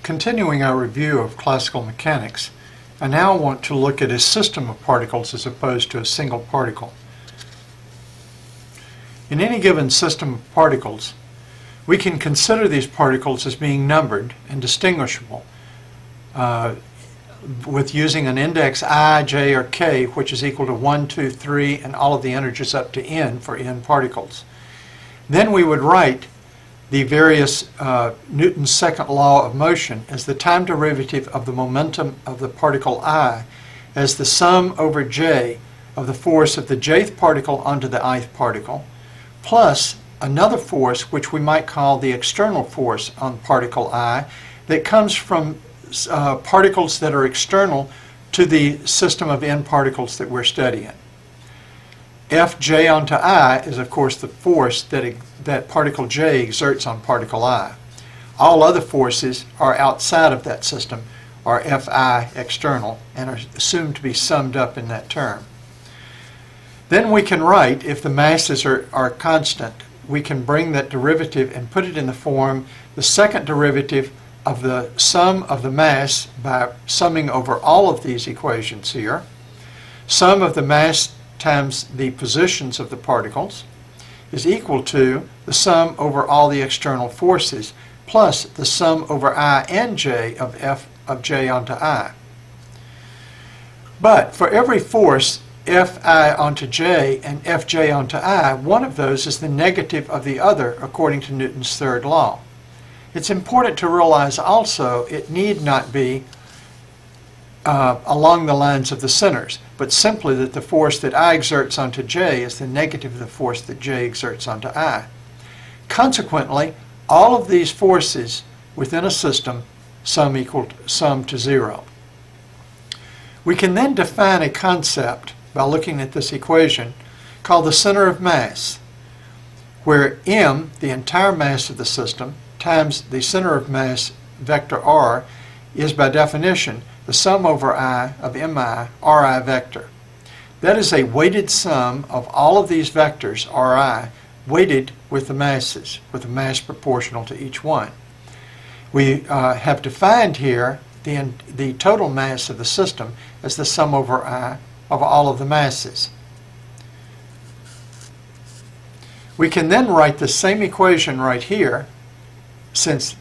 Continuing our review of classical mechanics, I now want to look at a system of particles as opposed to a single particle. In any given system of particles, we can consider these particles as being numbered and distinguishable with using an index I, J, or K, which is equal to 1, 2, 3, and all of the integers up to n for n particles. Then we would write the various Newton's second law of motion as the time derivative of the momentum of the particle I as the sum over J of the force of the jth particle onto the ith particle, plus another force which we might call the external force on particle I that comes from particles that are external to the system of n particles that we're studying. Fj onto I is, of course, the force that particle J exerts on particle I. All other forces are outside of that system, are Fi external, and are assumed to be summed up in that term. Then we can write, if the masses are constant, we can bring that derivative and put it in the form, the second derivative of the sum of the mass by summing over all of these equations here. Sum of the mass times the positions of the particles is equal to the sum over all the external forces plus the sum over I and J of F of J onto I. But for every force Fi onto J and Fj onto I, one of those is the negative of the other according to Newton's third law. It's important to realize also it need not be along the lines of the centers, but simply that the force that I exerts onto J is the negative of the force that J exerts onto I. Consequently, all of these forces within a system sum to zero. We can then define a concept by looking at this equation called the center of mass, where m, the entire mass of the system, times the center of mass vector r is by definition the sum over I of mi Ri vector. That is a weighted sum of all of these vectors Ri weighted with the masses, with a mass proportional to each one. We have defined here the total mass of the system as the sum over I of all of the masses. We can then write the same equation right here, since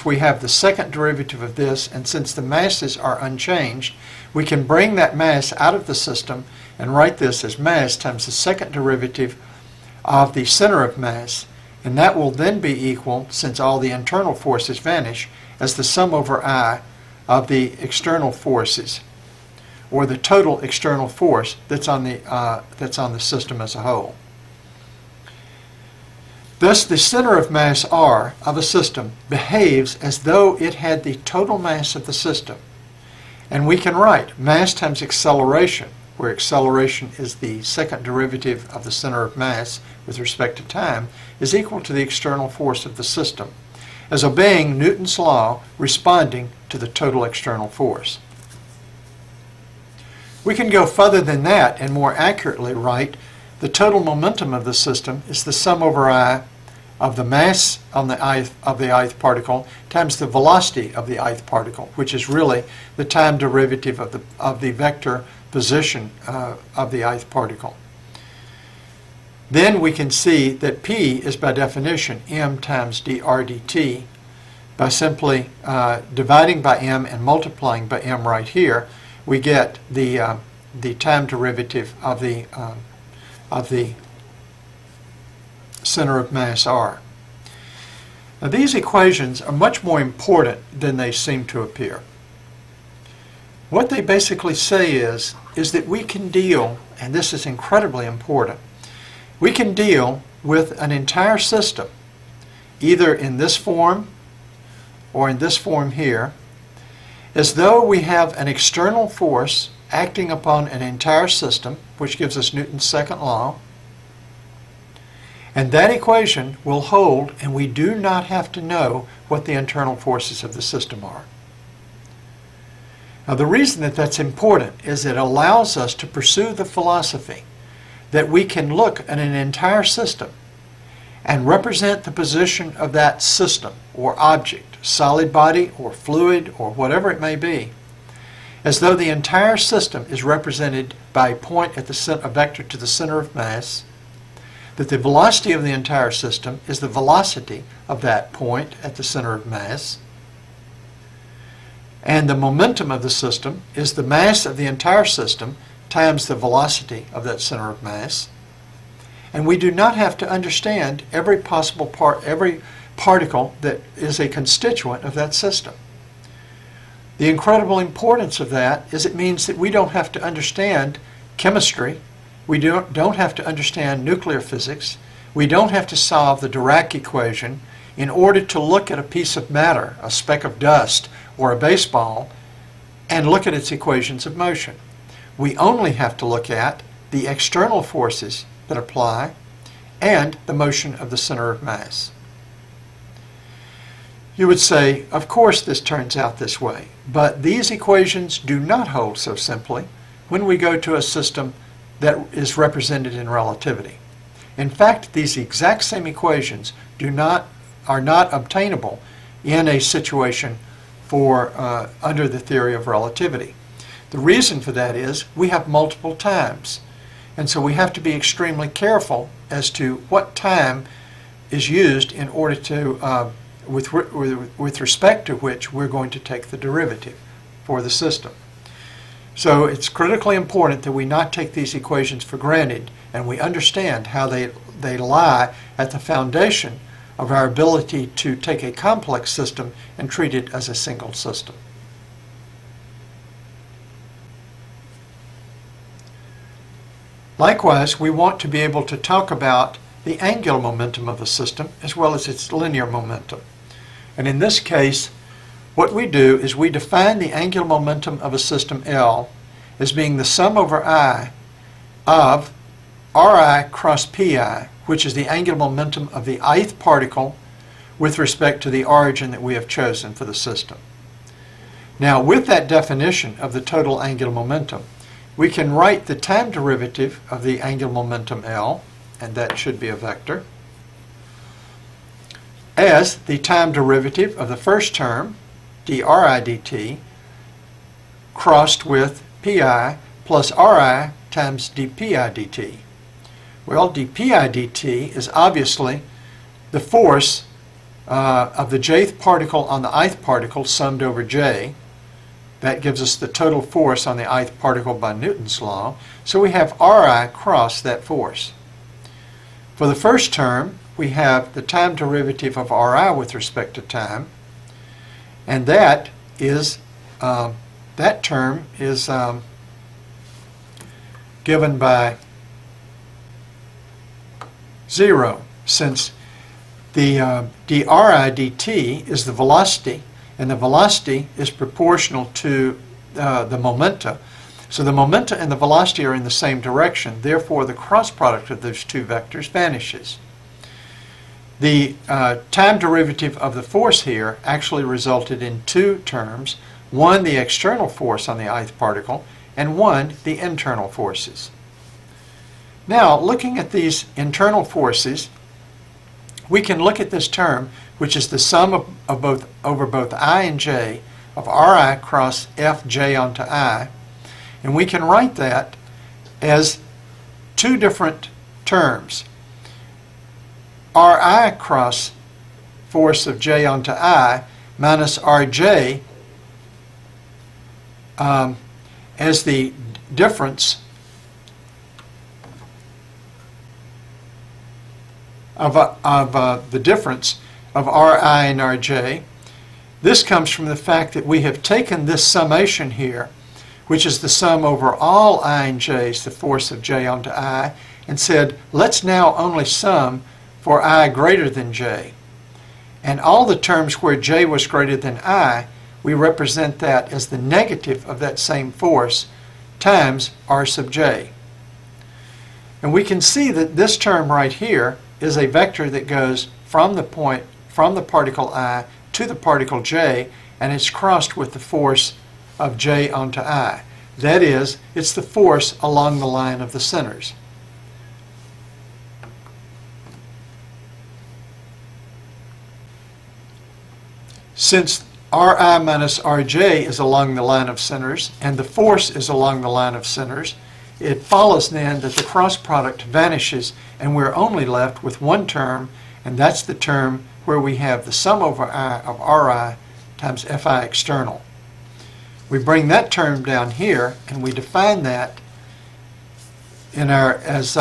we have the second derivative of this, and since the masses are unchanged, we can bring that mass out of the system and write this as mass times the second derivative of the center of mass, and that will then be equal, since all the internal forces vanish, as the sum over I of the external forces, or the total external force that's on the system as a whole. Thus, the center of mass R of a system behaves as though it had the total mass of the system. And we can write mass times acceleration, where acceleration is the second derivative of the center of mass with respect to time, is equal to the external force of the system, as obeying Newton's law responding to the total external force. We can go further than that and more accurately write the total momentum of the system is the sum over I of the mass on the ith particle times the velocity of the ith particle, which is really the time derivative of the vector position of the ith particle. Then we can see that P is by definition m times dr dt. By simply dividing by m and multiplying by m right here, we get the time derivative of the center of mass R. Now, these equations are much more important than they seem to appear. What they basically say is that we can deal, and this is incredibly important, we can deal with an entire system, either in this form or in this form here, as though we have an external force acting upon an entire system, which gives us Newton's second law, and that equation will hold, and we do not have to know what the internal forces of the system are. Now, the reason that that's important is it allows us to pursue the philosophy that we can look at an entire system and represent the position of that system or object, solid body or fluid or whatever it may be, as though the entire system is represented by a point at a vector to the center of mass, that the velocity of the entire system is the velocity of that point at the center of mass, and the momentum of the system is the mass of the entire system times the velocity of that center of mass. And we do not have to understand every possible every particle that is a constituent of that system. The incredible importance of that is it means that we don't have to understand chemistry, we don't have to understand nuclear physics, we don't have to solve the Dirac equation in order to look at a piece of matter, a speck of dust, or a baseball, and look at its equations of motion. We only have to look at the external forces that apply and the motion of the center of mass. You would say, of course this turns out this way, but these equations do not hold so simply when we go to a system that is represented in relativity. In fact, these exact same equations are not obtainable in a situation under the theory of relativity. The reason for that is we have multiple times, and so we have to be extremely careful as to what time is used in order to with respect to which we're going to take the derivative for the system. So it's critically important that we not take these equations for granted and we understand how they lie at the foundation of our ability to take a complex system and treat it as a single system. Likewise, we want to be able to talk about the angular momentum of a system as well as its linear momentum. And in this case, what we do is we define the angular momentum of a system L as being the sum over I of Ri cross Pi, which is the angular momentum of the ith particle with respect to the origin that we have chosen for the system. Now, with that definition of the total angular momentum, we can write the time derivative of the angular momentum L, and that should be a vector, as the time derivative of the first term, dri dt, crossed with pi plus ri times dpi dt. Well, dpi dt is obviously the force of the jth particle on the ith particle summed over j. That gives us the total force on the ith particle by Newton's law. So we have Ri cross that force. For the first term, we have the time derivative of Ri with respect to time, and that term is given by 0, since the dri dt is the velocity, and the velocity is proportional to the momenta. So the momenta and the velocity are in the same direction. Therefore, the cross product of those two vectors vanishes. The time derivative of the force here actually resulted in two terms. One, the external force on the ith particle, and one, the internal forces. Now, looking at these internal forces, we can look at this term, which is the sum over both I and j of Ri cross Fj onto I, and we can write that as two different terms. Ri cross force of j onto I minus Rj as the difference of the difference of Ri and Rj. This comes from the fact that we have taken this summation here, which is the sum over all I and j's, the force of j onto I, and said, let's now only sum for I greater than j. And all the terms where j was greater than I, we represent that as the negative of that same force times R sub j. And we can see that this term right here is a vector that goes from the particle I to the particle j, and it's crossed with the force of j onto I. That is, it's the force along the line of the centers. Since Ri minus Rj is along the line of centers and the force is along the line of centers, it follows then that the cross product vanishes and we're only left with one term, and that's the term where we have the sum over I of Ri times Fi external. We bring that term down here and we define that as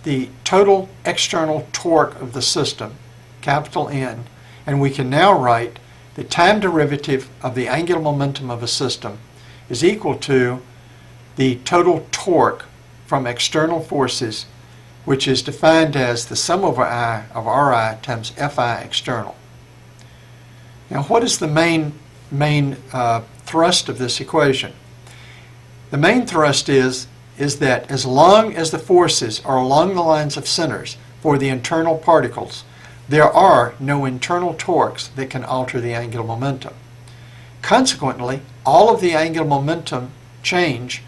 the total external torque of the system, capital N, and we can now write the time derivative of the angular momentum of a system is equal to the total torque from external forces, which is defined as the sum over I of Ri times Fi external. Now, what is the main thrust of this equation? The main thrust is that as long as the forces are along the lines of centers for the internal particles, there are no internal torques that can alter the angular momentum. Consequently, all of the angular momentum change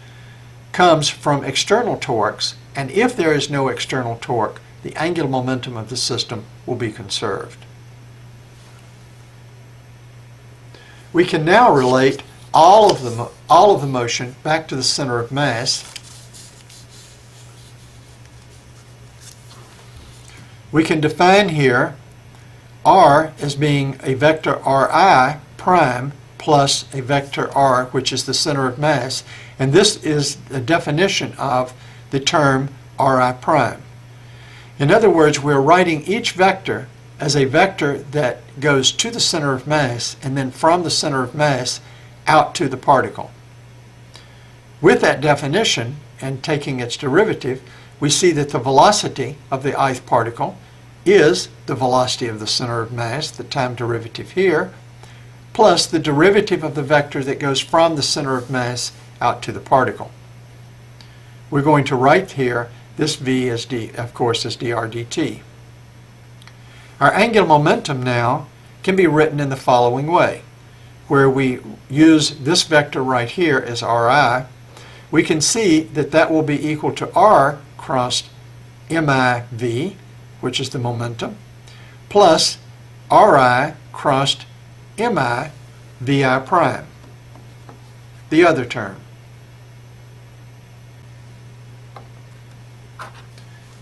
comes from external torques, and if there is no external torque, the angular momentum of the system will be conserved. We can now relate all of the motion back to the center of mass. We can define here R as being a vector Ri prime plus a vector R, which is the center of mass, and this is the definition of the term Ri prime. In other words, we're writing each vector as a vector that goes to the center of mass and then from the center of mass out to the particle. With that definition and taking its derivative, we see that the velocity of the ith particle is the velocity of the center of mass, the time derivative here, plus the derivative of the vector that goes from the center of mass out to the particle. We're going to write here this v as d, of course, as dr dt. Our angular momentum now can be written in the following way, where we use this vector right here as Ri. We can see that that will be equal to R crossed miv, which is the momentum, plus Ri crossed mi vi prime, the other term.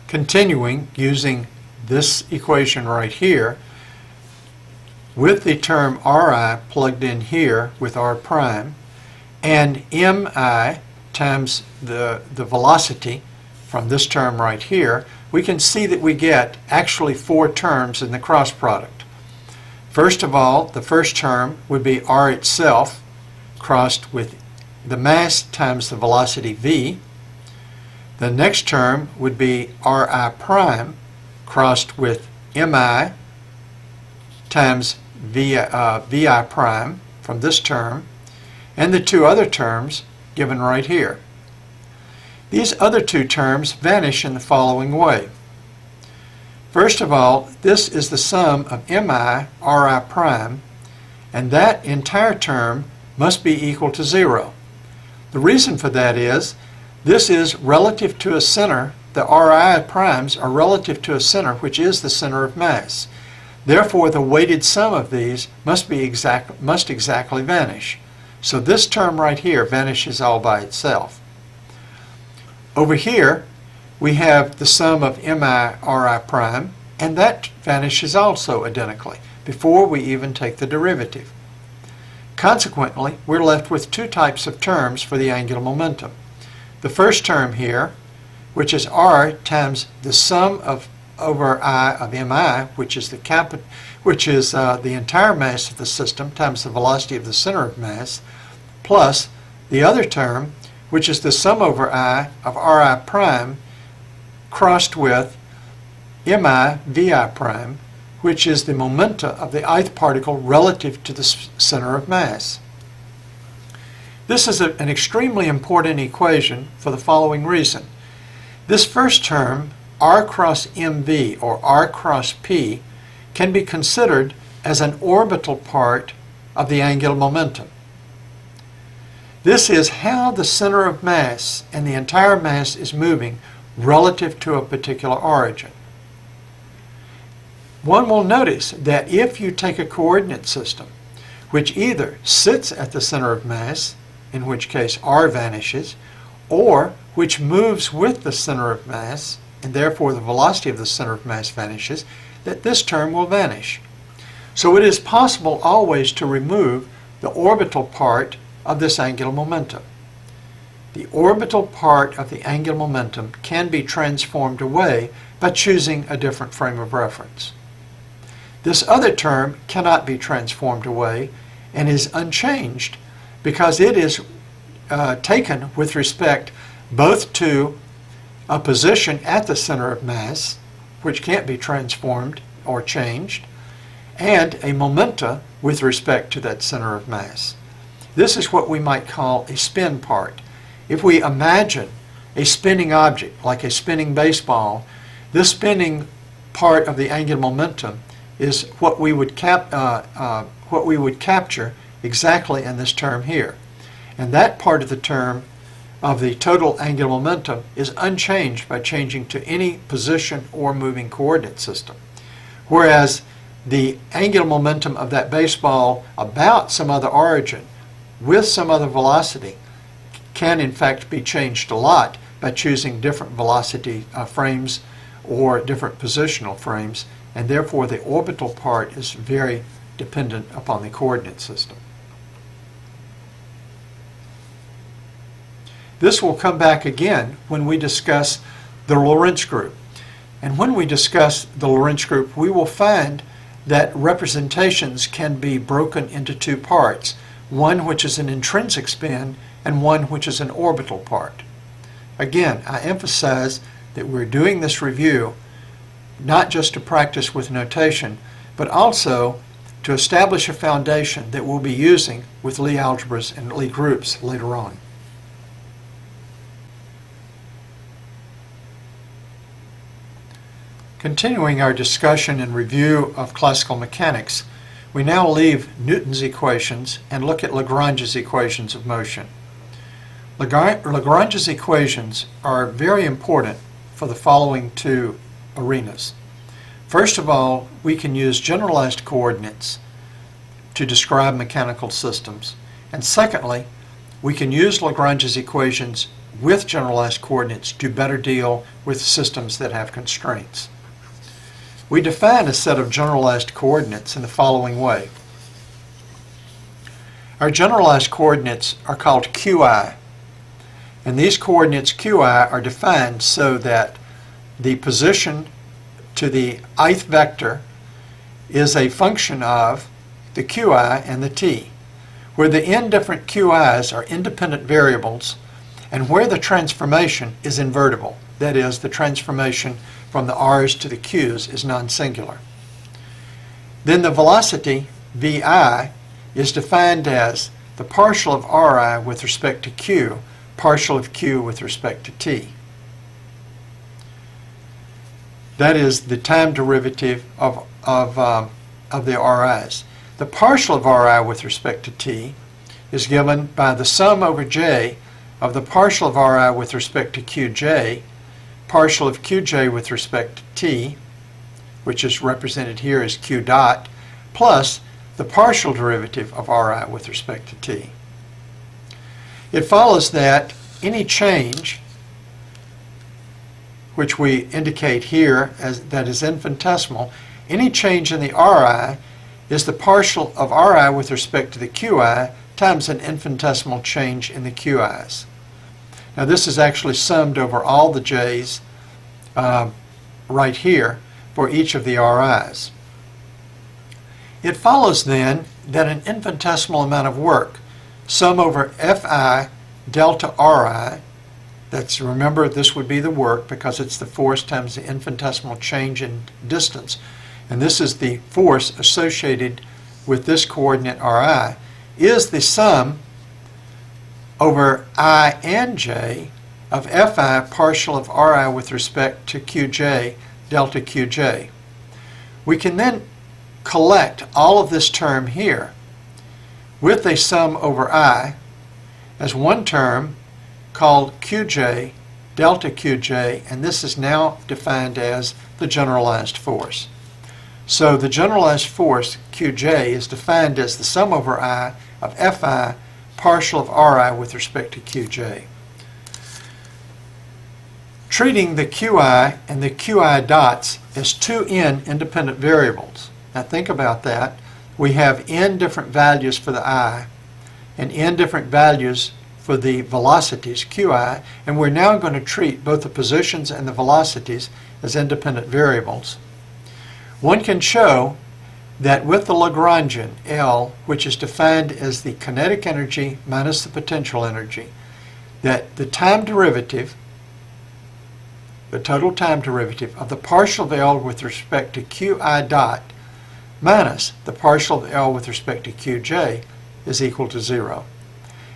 Continuing using this equation right here, with the term Ri plugged in here with R prime, and mi times the velocity from this term right here, we can see that we get actually four terms in the cross product. First of all, the first term would be R itself crossed with the mass times the velocity v. The next term would be Ri prime crossed with mi times vi prime from this term, and the two other terms given right here. These other two terms vanish in the following way. First of all, this is the sum of mi Ri prime, and that entire term must be equal to 0. The reason for that is this is relative to a center. The Ri primes are relative to a center, which is the center of mass. Therefore, the weighted sum of these must exactly vanish. So this term right here vanishes all by itself. Over here, we have the sum of mi Ri prime, and that vanishes also identically before we even take the derivative. Consequently, we're left with two types of terms for the angular momentum. The first term here, which is R times the sum of over I of mi, which is the entire mass of the system times the velocity of the center of mass, plus the other term, which is the sum over I of Ri prime crossed with mi vi prime, which is the momenta of the ith particle relative to the center of mass. This is an extremely important equation for the following reason. This first term, R cross mv, or R cross p, can be considered as an orbital part of the angular momentum. This is how the center of mass and the entire mass is moving relative to a particular origin. One will notice that if you take a coordinate system which either sits at the center of mass, in which case r vanishes, or which moves with the center of mass, and therefore the velocity of the center of mass vanishes, that this term will vanish. So it is possible always to remove the orbital part of this angular momentum. The orbital part of the angular momentum can be transformed away by choosing a different frame of reference. This other term cannot be transformed away and is unchanged because it is taken with respect both to a position at the center of mass, which can't be transformed or changed, and a momenta with respect to that center of mass. This is what we might call a spin part. If we imagine a spinning object, like a spinning baseball, this spinning part of the angular momentum is what we would capture exactly in this term here. And that part of the term of the total angular momentum is unchanged by changing to any position or moving coordinate system. Whereas the angular momentum of that baseball about some other origin with some other velocity can in fact be changed a lot by choosing different velocity frames or different positional frames, and therefore the orbital part is very dependent upon the coordinate system. This will come back again when we discuss the Lorentz group. And when we discuss the Lorentz group, we will find that representations can be broken into two parts, one which is an intrinsic spin and one which is an orbital part. Again, I emphasize that we're doing this review not just to practice with notation, but also to establish a foundation that we'll be using with Lie algebras and Lie groups later on. Continuing our discussion and review of classical mechanics, we now leave Newton's equations and look at Lagrange's equations of motion. Lagrange's equations are very important for the following two arenas. First of all, we can use generalized coordinates to describe mechanical systems. And secondly, we can use Lagrange's equations with generalized coordinates to better deal with systems that have constraints. We define a set of generalized coordinates in the following way. Our generalized coordinates are called QI, and these coordinates QI are defined so that the position to the ith vector is a function of the QI and the t, where the n different QIs are independent variables and where the transformation is invertible. That is, the transformation from the r's to the q's is non-singular. Then the velocity, vi, is defined as the partial of ri with respect to q, partial of q with respect to t. That is the time derivative of the ri's. The partial of ri with respect to t is given by the sum over j of the partial of ri with respect to qj, partial of qj with respect to t, which is represented here as q dot, plus the partial derivative of ri with respect to t. It follows that any change, which we indicate here as that is infinitesimal, any change in the ri is the partial of ri with respect to the qi times an infinitesimal change in the qi's. Now this is actually summed over all the j's right here for each of the ri's. It follows then that an infinitesimal amount of work, sum over fi delta ri, that's, remember, this would be the work because it's the force times the infinitesimal change in distance, and this is the force associated with this coordinate ri, is the sum over I and j of fi partial of ri with respect to qj delta qj. We can then collect all of this term here with a sum over I as one term called qj delta qj, and this is now defined as the generalized force. So the generalized force, Qj, is defined as the sum over I of Fi partial of Ri with respect to Qj. Treating the Qi and the Qi dots as two n independent variables. Now think about that. We have n different values for the I and n different values for the velocities, Qi, and we're now going to treat both the positions and the velocities as independent variables. One can show that with the Lagrangian, L, which is defined as the kinetic energy minus the potential energy, that the time derivative, the total time derivative of the partial of L with respect to Qi dot minus the partial of L with respect to Qj is equal to 0.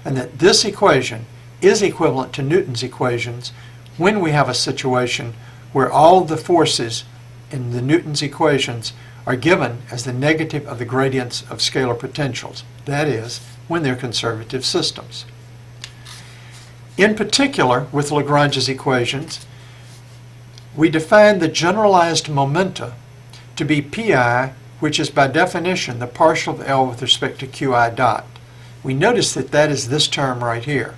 And that this equation is equivalent to Newton's equations when we have a situation where all the forces in the Newton's equations are given as the negative of the gradients of scalar potentials. That is, when they're conservative systems. In particular, with Lagrange's equations, we define the generalized momenta to be pi, which is by definition the partial of L with respect to Qi dot. We notice that that is this term right here.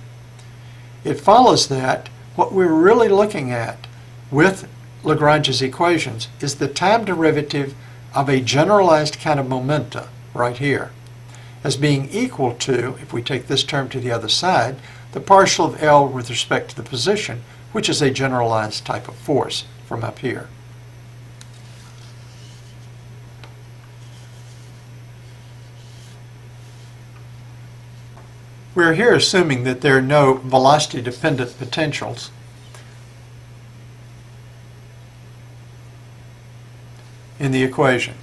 It follows that what we're really looking at with Lagrange's equations is the time derivative of a generalized kind of momenta right here as being equal to, if we take this term to the other side, the partial of L with respect to the position, which is a generalized type of force from up here. We're here assuming that there are no velocity-dependent potentials. In the equation.